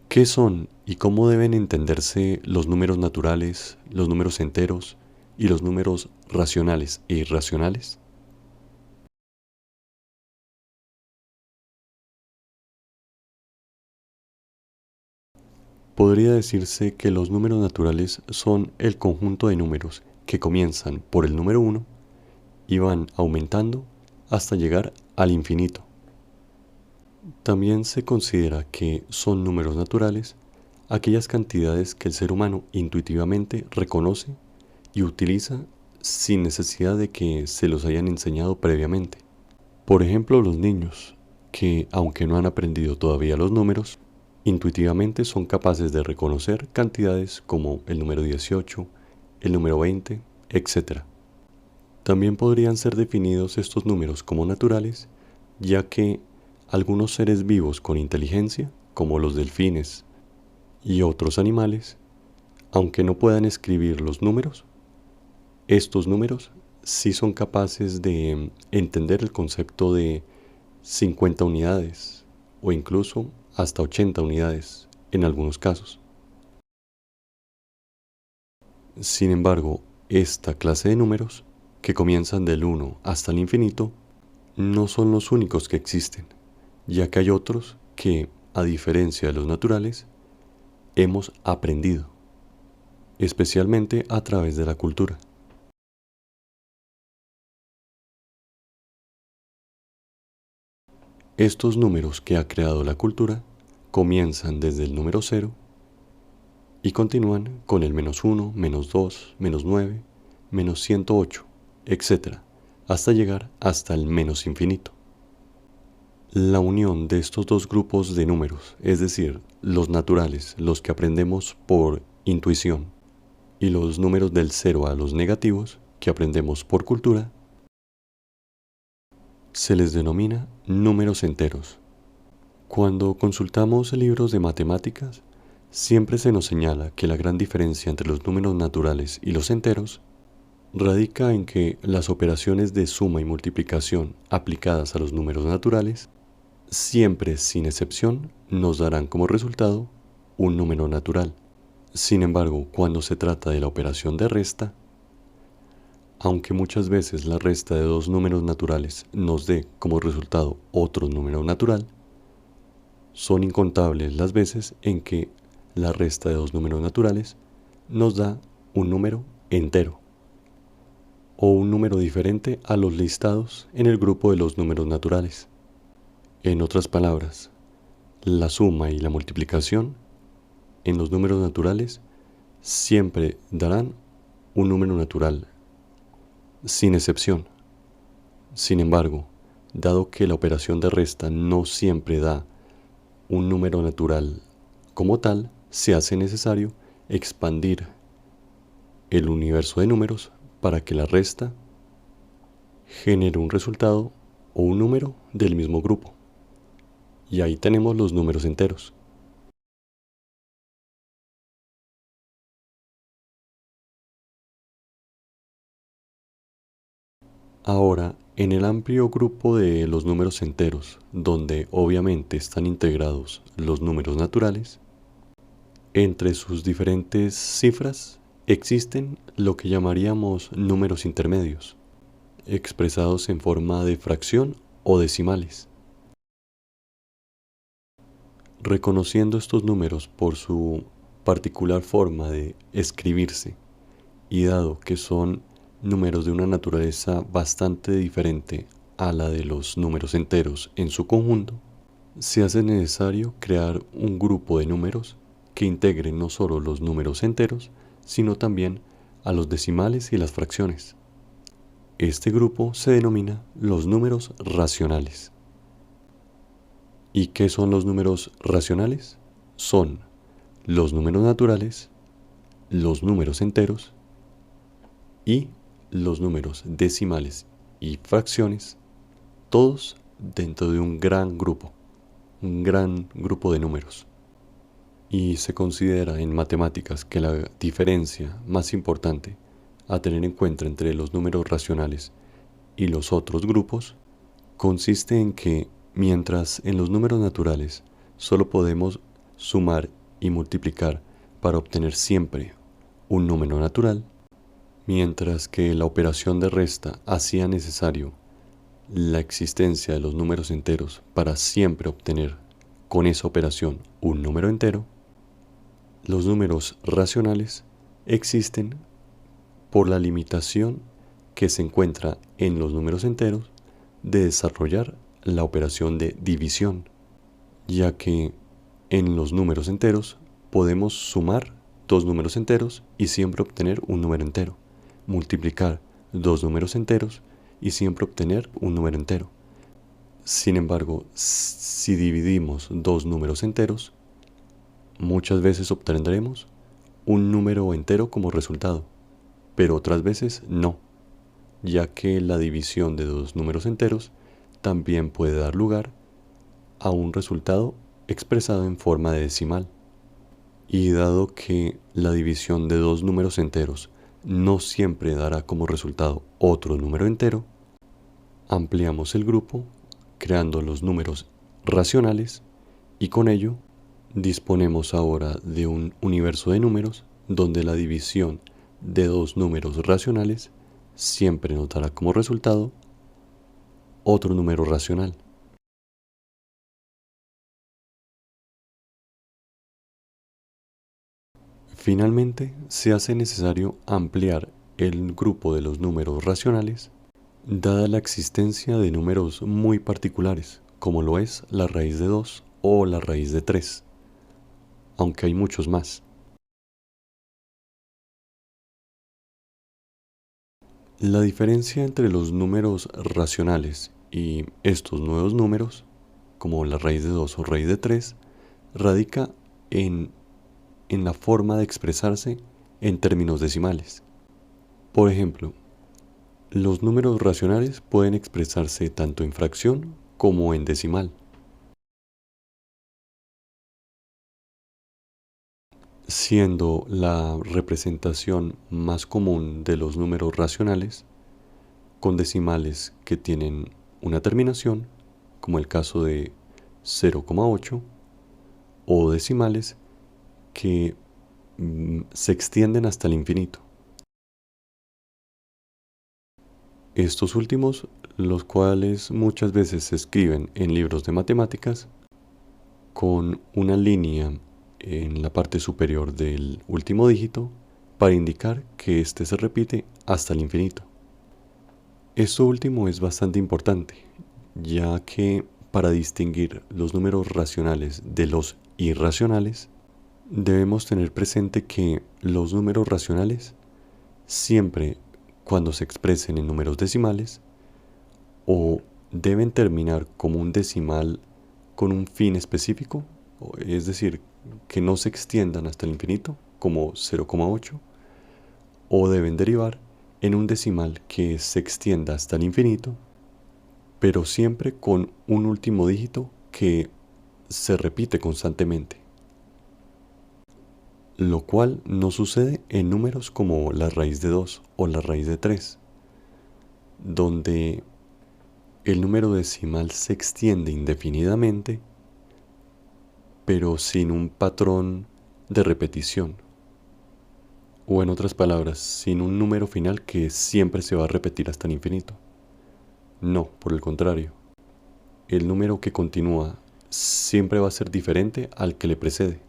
¿Qué son y cómo deben entenderse los números naturales, los números enteros y los números racionales e irracionales? Podría decirse que los números naturales son el conjunto de números que comienzan por el número uno y van aumentando hasta llegar al infinito. También se considera que son números naturales aquellas cantidades que el ser humano intuitivamente reconoce y utiliza sin necesidad de que se los hayan enseñado previamente. Por ejemplo, los niños, que aunque no han aprendido todavía los números, intuitivamente son capaces de reconocer cantidades como el número 18, el número 20, etc. También podrían ser definidos estos números como naturales, ya que algunos seres vivos con inteligencia, como los delfines y otros animales, aunque no puedan escribir los números, estos números sí son capaces de entender el concepto de 50 unidades o incluso hasta 80 unidades en algunos casos. Sin embargo, esta clase de números, que comienzan del 1 hasta el infinito, no son los únicos que existen, ya que hay otros que, a diferencia de los naturales, hemos aprendido, especialmente a través de la cultura. Estos números que ha creado la cultura comienzan desde el número cero y continúan con el -1, -2, -9, -108, etc., hasta llegar hasta el menos infinito. La unión de estos dos grupos de números, es decir, los naturales, los que aprendemos por intuición, y los números del cero a los negativos, que aprendemos por cultura, se les denomina números enteros. Cuando consultamos libros de matemáticas, siempre se nos señala que la gran diferencia entre los números naturales y los enteros radica en que las operaciones de suma y multiplicación aplicadas a los números naturales siempre, sin excepción, nos darán como resultado un número natural. Sin embargo, cuando se trata de la operación de resta, aunque muchas veces la resta de dos números naturales nos dé como resultado otro número natural, son incontables las veces en que la resta de dos números naturales nos da un número entero o un número diferente a los listados en el grupo de los números naturales. En otras palabras, la suma y la multiplicación en los números naturales siempre darán un número natural, sin excepción. Sin embargo, dado que la operación de resta no siempre da un número natural como tal, se hace necesario expandir el universo de números para que la resta genere un resultado o un número del mismo grupo. Y ahí tenemos los números enteros. Ahora, en el amplio grupo de los números enteros, donde obviamente están integrados los números naturales, entre sus diferentes cifras existen lo que llamaríamos números intermedios, expresados en forma de fracción o decimales. Reconociendo estos números por su particular forma de escribirse y dado que son números de una naturaleza bastante diferente a la de los números enteros en su conjunto, se hace necesario crear un grupo de números que integren no solo los números enteros, sino también a los decimales y las fracciones. Este grupo se denomina los números racionales. ¿Y qué son los números racionales? Son los números naturales, los números enteros y los números decimales y fracciones, todos dentro de un gran grupo de números. Y se considera en matemáticas que la diferencia más importante a tener en cuenta entre los números racionales y los otros grupos consiste en que mientras en los números naturales solo podemos sumar y multiplicar para obtener siempre un número natural, mientras que la operación de resta hacía necesario la existencia de los números enteros para siempre obtener con esa operación un número entero, los números racionales existen por la limitación que se encuentra en los números enteros de desarrollar la operación de división, ya que en los números enteros podemos sumar dos números enteros y siempre obtener un número entero, multiplicar dos números enteros y siempre obtener un número entero. Sin embargo, si dividimos dos números enteros, muchas veces obtendremos un número entero como resultado, pero otras veces no, ya que la división de dos números enteros también puede dar lugar a un resultado expresado en forma de decimal. Y dado que la división de dos números enteros no siempre dará como resultado otro número entero, ampliamos el grupo creando los números racionales y con ello disponemos ahora de un universo de números donde la división de dos números racionales siempre nos dará como resultado otro número racional. Finalmente, se hace necesario ampliar el grupo de los números racionales, dada la existencia de números muy particulares, como lo es la raíz de 2 o la raíz de 3, aunque hay muchos más. La diferencia entre los números racionales y estos nuevos números, como la raíz de 2 o raíz de 3, radica en la forma de expresarse en términos decimales. Por ejemplo, los números racionales pueden expresarse tanto en fracción como en decimal, siendo la representación más común de los números racionales con decimales que tienen una terminación, como el caso de 0,8, o decimales que se extienden hasta el infinito. Estos últimos, los cuales muchas veces se escriben en libros de matemáticas con una línea en la parte superior del último dígito para indicar que éste se repite hasta el infinito. Esto último es bastante importante, ya que para distinguir los números racionales de los irracionales, debemos tener presente que los números racionales siempre, cuando se expresen en números decimales, o deben terminar como un decimal con un fin específico, es decir, que no se extiendan hasta el infinito, como 0,8, o deben derivar en un decimal que se extienda hasta el infinito, pero siempre con un último dígito que se repite constantemente, lo cual no sucede en números como la raíz de 2 o la raíz de 3, donde el número decimal se extiende indefinidamente, pero sin un patrón de repetición, o en otras palabras, sin un número final que siempre se va a repetir hasta el infinito. No, por el contrario, el número que continúa siempre va a ser diferente al que le precede.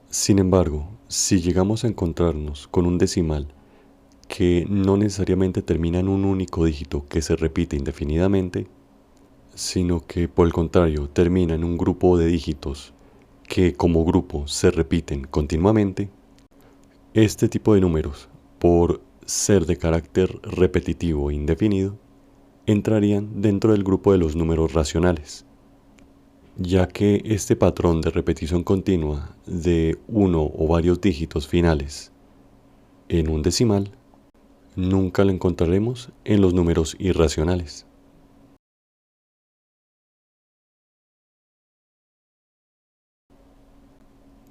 Sin embargo, si llegamos a encontrarnos con un decimal que no necesariamente termina en un único dígito que se repite indefinidamente, sino que por el contrario termina en un grupo de dígitos que como grupo se repiten continuamente, este tipo de números, por ser de carácter repetitivo e indefinido, entrarían dentro del grupo de los números racionales, ya que este patrón de repetición continua de uno o varios dígitos finales en un decimal nunca lo encontraremos en los números irracionales.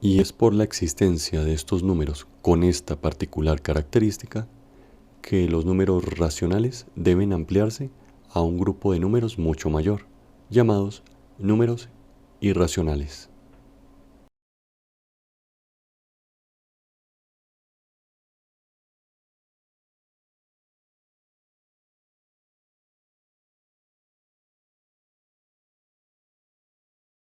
Y es por la existencia de estos números con esta particular característica que los números racionales deben ampliarse a un grupo de números mucho mayor, llamados números irracionales.